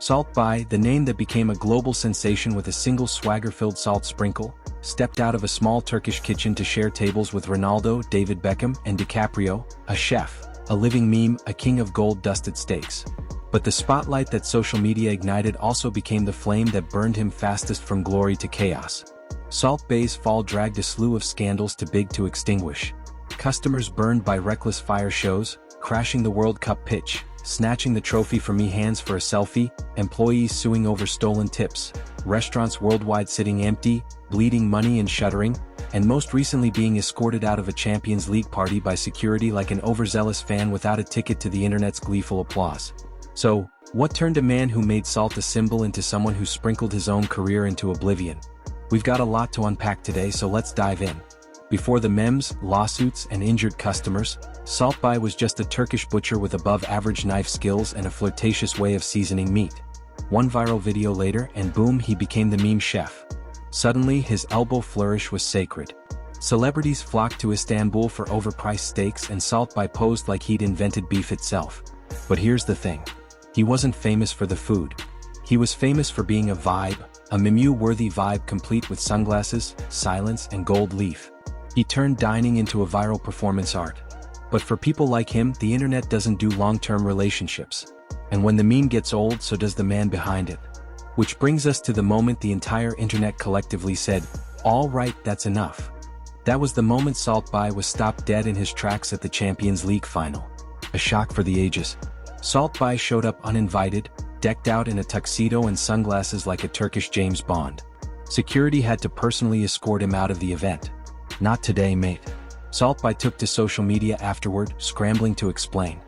Salt Bae, the name that became a global sensation with a single swagger-filled salt sprinkle, stepped out of a small Turkish kitchen to share tables with Ronaldo, David Beckham, and DiCaprio, a chef, a living meme, a king of gold-dusted steaks. But the spotlight that social media ignited also became the flame that burned him fastest from glory to chaos. Salt Bae's fall dragged a slew of scandals too big to extinguish. Customers burned by reckless fire shows, crashing the World Cup pitch, snatching the trophy from hands for a selfie, employees suing over stolen tips, restaurants worldwide sitting empty, bleeding money and shuttering, and most recently being escorted out of a Champions League party by security like an overzealous fan without a ticket to the internet's gleeful applause. So, what turned a man who made salt a symbol into someone who sprinkled his own career into oblivion? We've got a lot to unpack today, so let's dive in. Before the memes, lawsuits, and injured customers, Salt Bae was just a Turkish butcher with above-average knife skills and a flirtatious way of seasoning meat. One viral video later, and boom, he became the meme chef. Suddenly, his elbow flourish was sacred. Celebrities flocked to Istanbul for overpriced steaks, and Salt Bae posed like he'd invented beef itself. But here's the thing. He wasn't famous for the food. He was famous for being a vibe, a meme-worthy vibe complete with sunglasses, silence, and gold leaf. He turned dining into a viral performance art. But for people like him, the internet doesn't do long-term relationships. And when the meme gets old, so does the man behind it. Which brings us to the moment the entire internet collectively said, "All right, that's enough." That was the moment Salt Bae was stopped dead in his tracks at the Champions League final. A shock for the ages. Salt Bae showed up uninvited, decked out in a tuxedo and sunglasses like a Turkish James Bond. Security had to personally escort him out of the event. "Not today, mate." Salt Bae took to social media afterward, scrambling to explain.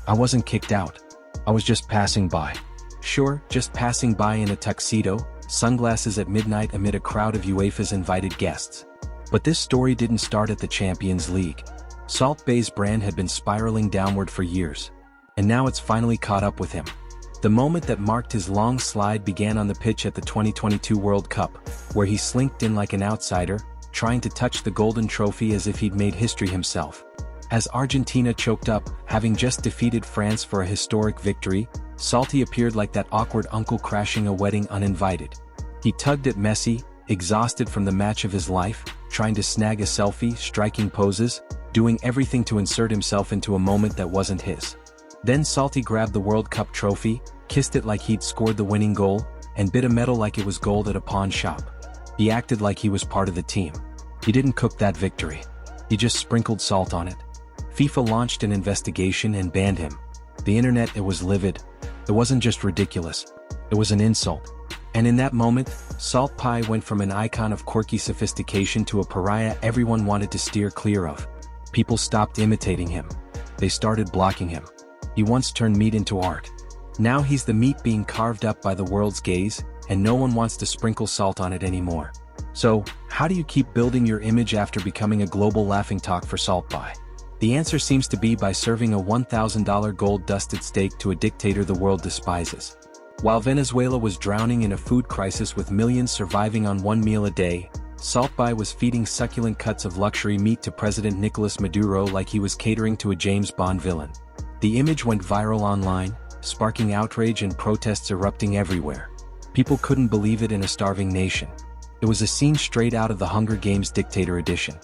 "I wasn't kicked out. I was just passing by." Sure, just passing by in a tuxedo, sunglasses at midnight amid a crowd of UEFA's invited guests. But this story didn't start at the Champions League. Salt Bae's brand had been spiraling downward for years. And now it's finally caught up with him. The moment that marked his long slide began on the pitch at the 2022 World Cup, where he slinked in like an outsider, trying to touch the golden trophy as if he'd made history himself. As Argentina choked up, having just defeated France for a historic victory, Salty appeared like that awkward uncle crashing a wedding uninvited. He tugged at Messi, exhausted from the match of his life, trying to snag a selfie, striking poses, doing everything to insert himself into a moment that wasn't his. Then Salty grabbed the World Cup trophy, kissed it like he'd scored the winning goal, and bit a medal like it was gold at a pawn shop. He acted like he was part of the team. He didn't cook that victory. He just sprinkled salt on it. FIFA launched an investigation and banned him. The internet, it was livid. It wasn't just ridiculous. It was an insult. And in that moment, Salt Bae went from an icon of quirky sophistication to a pariah everyone wanted to steer clear of. People stopped imitating him. They started blocking him. He once turned meat into art. Now he's the meat being carved up by the world's gaze, and no one wants to sprinkle salt on it anymore. So, how do you keep building your image after becoming a global laughingstock for Salt Bae? The answer seems to be by serving a $1,000 gold-dusted steak to a dictator the world despises. While Venezuela was drowning in a food crisis with millions surviving on one meal a day, Salt Bae was feeding succulent cuts of luxury meat to President Nicolas Maduro like he was catering to a James Bond villain. The image went viral online, sparking outrage and protests erupting everywhere. People couldn't believe it in a starving nation. It was a scene straight out of the Hunger Games Dictator edition.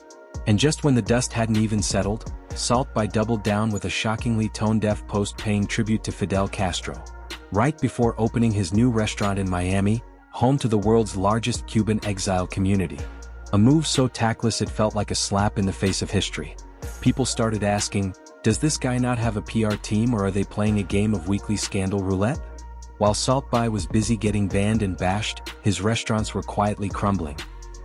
And just when the dust hadn't even settled, Salt Bae doubled down with a shockingly tone-deaf post paying tribute to Fidel Castro. Right before opening his new restaurant in Miami, home to the world's largest Cuban exile community. A move so tactless it felt like a slap in the face of history. People started asking, does this guy not have a PR team, or are they playing a game of weekly scandal roulette? While Salt Bae was busy getting banned and bashed, his restaurants were quietly crumbling.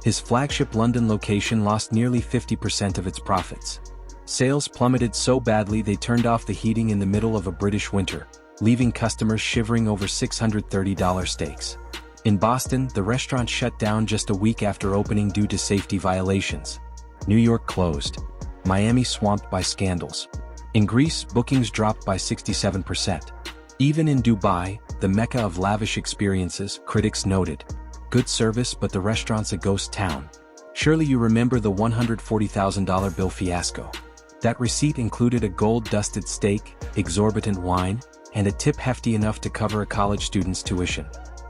His flagship London location lost nearly 50% of its profits. Sales plummeted so badly they turned off the heating in the middle of a British winter, leaving customers shivering over $630 steaks. In Boston, the restaurant shut down just a week after opening due to safety violations. New York closed. Miami swamped by scandals. In Greece, bookings dropped by 67%. Even in Dubai, the mecca of lavish experiences, critics noted. Good service, but the restaurant's a ghost town. Surely you remember the $140,000 bill fiasco. That receipt included a gold-dusted steak, exorbitant wine, and a tip hefty enough to cover a college student's tuition.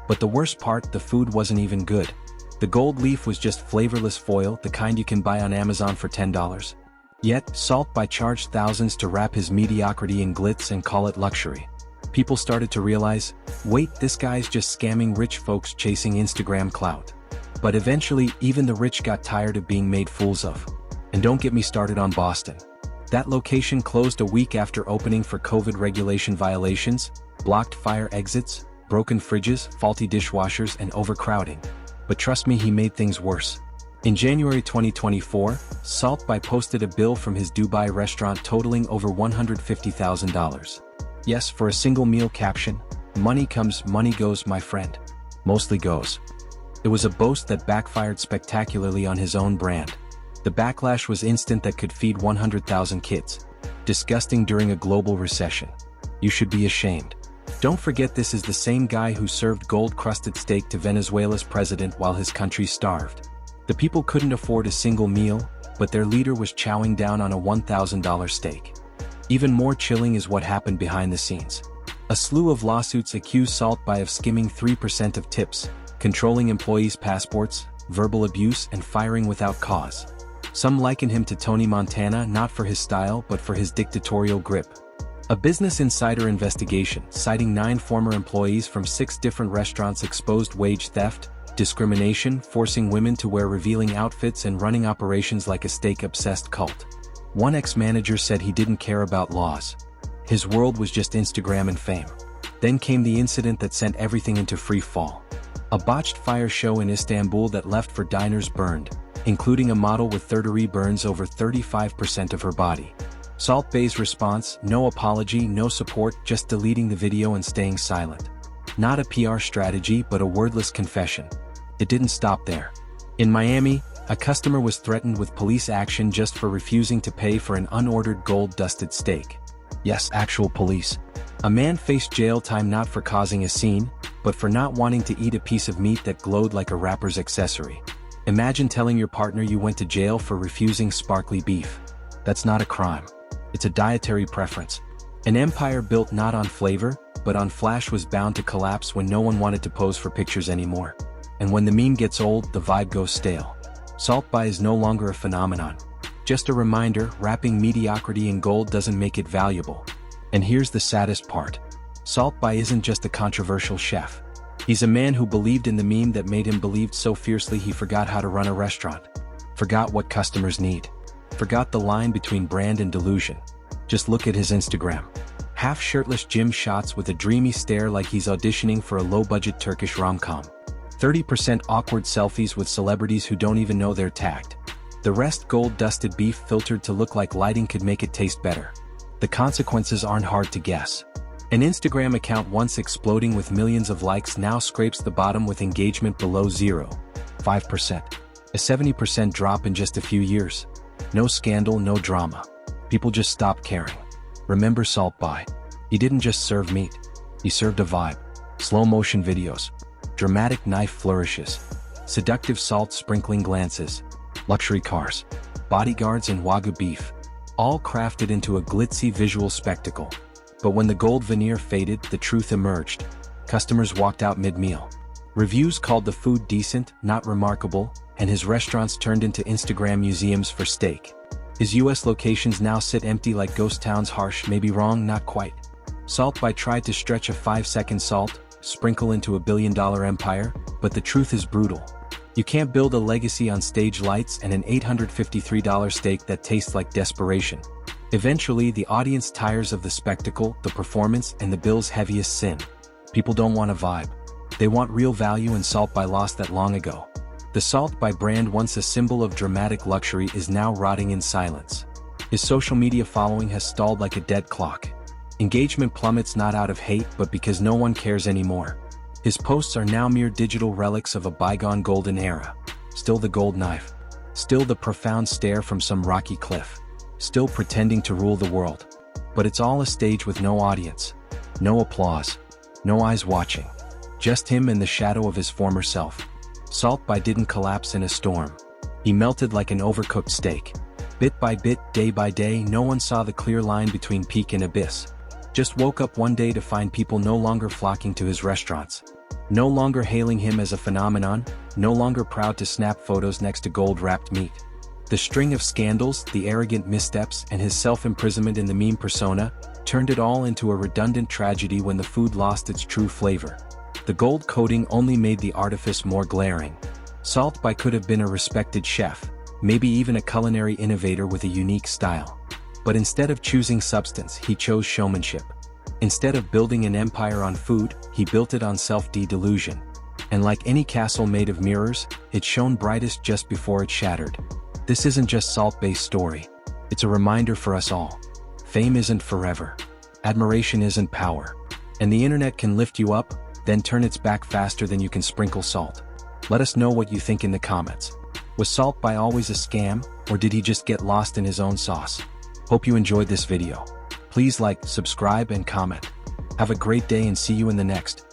But the worst part, the food wasn't even good. The gold leaf was just flavorless foil, the kind you can buy on Amazon for $10. Yet, Salt Bae charged thousands to wrap his mediocrity in glitz and call it luxury. People started to realize, wait, this guy's just scamming rich folks chasing Instagram clout. But eventually, even the rich got tired of being made fools of. And don't get me started on Boston. That location closed a week after opening for COVID regulation violations, blocked fire exits, broken fridges, faulty dishwashers, and overcrowding. But trust me, he made things worse. In January 2024, Salt Bae posted a bill from his Dubai restaurant totaling over $150,000. Yes, for a single meal caption, "Money comes, money goes, my friend." Mostly goes. It was a boast that backfired spectacularly on his own brand. The backlash was instant that could feed 100,000 kids. Disgusting during a global recession. You should be ashamed. Don't forget, this is the same guy who served gold-crusted steak to Venezuela's president while his country starved. The people couldn't afford a single meal, but their leader was chowing down on a $1,000 steak. Even more chilling is what happened behind the scenes. A slew of lawsuits accuse Salt Bae of skimming 3% of tips, controlling employees' passports, verbal abuse, and firing without cause. Some liken him to Tony Montana, not for his style but for his dictatorial grip. A Business Insider investigation, citing 9 former employees from 6 different restaurants, exposed wage theft, discrimination, forcing women to wear revealing outfits, and running operations like a steak-obsessed cult. One ex-manager said he didn't care about laws. His world was just Instagram and fame. Then came the incident that sent everything into free fall. A botched fire show in Istanbul that left 4 diners burned, including a model with third-degree burns over 35% of her body. Salt Bae's response: no apology, no support, just deleting the video and staying silent. Not a PR strategy but a wordless confession. It didn't stop there. In Miami, a customer was threatened with police action just for refusing to pay for an unordered gold-dusted steak. Yes, actual police. A man faced jail time not for causing a scene, but for not wanting to eat a piece of meat that glowed like a rapper's accessory. Imagine telling your partner you went to jail for refusing sparkly beef. That's not a crime. It's a dietary preference. An empire built not on flavor, but on flash was bound to collapse when no one wanted to pose for pictures anymore. And when the meme gets old, the vibe goes stale. Salt Bae is no longer a phenomenon. Just a reminder, wrapping mediocrity in gold doesn't make it valuable. And here's the saddest part. Salt Bae isn't just a controversial chef. He's a man who believed in the meme that made him believe so fiercely he forgot how to run a restaurant. Forgot what customers need. Forgot the line between brand and delusion. Just look at his Instagram. Half-shirtless gym shots with a dreamy stare like he's auditioning for a low-budget Turkish rom-com. 30% awkward selfies with celebrities who don't even know they're tagged. The rest gold-dusted beef filtered to look like lighting could make it taste better. The consequences aren't hard to guess. An Instagram account once exploding with millions of likes now scrapes the bottom with engagement below 0.5%. A 70% drop in just a few years. No scandal, no drama. People just stopped caring. Remember Salt Bae. He didn't just serve meat. He served a vibe. Slow-motion videos. Dramatic knife flourishes. Seductive salt sprinkling glances. Luxury cars. Bodyguards and Wagyu beef. All crafted into a glitzy visual spectacle. But when the gold veneer faded, the truth emerged. Customers walked out mid-meal. Reviews called the food decent, not remarkable, and his restaurants turned into Instagram museums for steak. His US locations now sit empty like ghost towns. Harsh, maybe wrong, not quite. Salt Bae tried to stretch a 5-second salt, sprinkle into a billion-dollar empire, but the truth is brutal. You can't build a legacy on stage lights and an $853 steak that tastes like desperation. Eventually, the audience tires of the spectacle, the performance, and the bill's heaviest sin. People don't want a vibe. They want real value, and Salt Bae lost that long ago. The Salt Bae brand, once a symbol of dramatic luxury, is now rotting in silence. His social media following has stalled like a dead clock. Engagement plummets not out of hate but because no one cares anymore. His posts are now mere digital relics of a bygone golden era. Still the gold knife. Still the profound stare from some rocky cliff. Still pretending to rule the world. But it's all a stage with no audience. No applause. No eyes watching. Just him and the shadow of his former self. Salt Bae didn't collapse in a storm. He melted like an overcooked steak. Bit by bit, day by day, no one saw the clear line between peak and abyss. Just woke up one day to find people no longer flocking to his restaurants. No longer hailing him as a phenomenon, no longer proud to snap photos next to gold-wrapped meat. The string of scandals, the arrogant missteps, and his self-imprisonment in the meme persona turned it all into a redundant tragedy when the food lost its true flavor. The gold coating only made the artifice more glaring. Salt Bae could have been a respected chef, maybe even a culinary innovator with a unique style. But instead of choosing substance, he chose showmanship. Instead of building an empire on food, he built it on self-delusion. And like any castle made of mirrors, it shone brightest just before it shattered. This isn't just Salt Bae's story. It's a reminder for us all. Fame isn't forever. Admiration isn't power. And the internet can lift you up, then turn its back faster than you can sprinkle salt. Let us know what you think in the comments. Was Salt Bae always a scam, or did he just get lost in his own sauce? Hope you enjoyed this video. Please like, subscribe, and comment. Have a great day and see you in the next.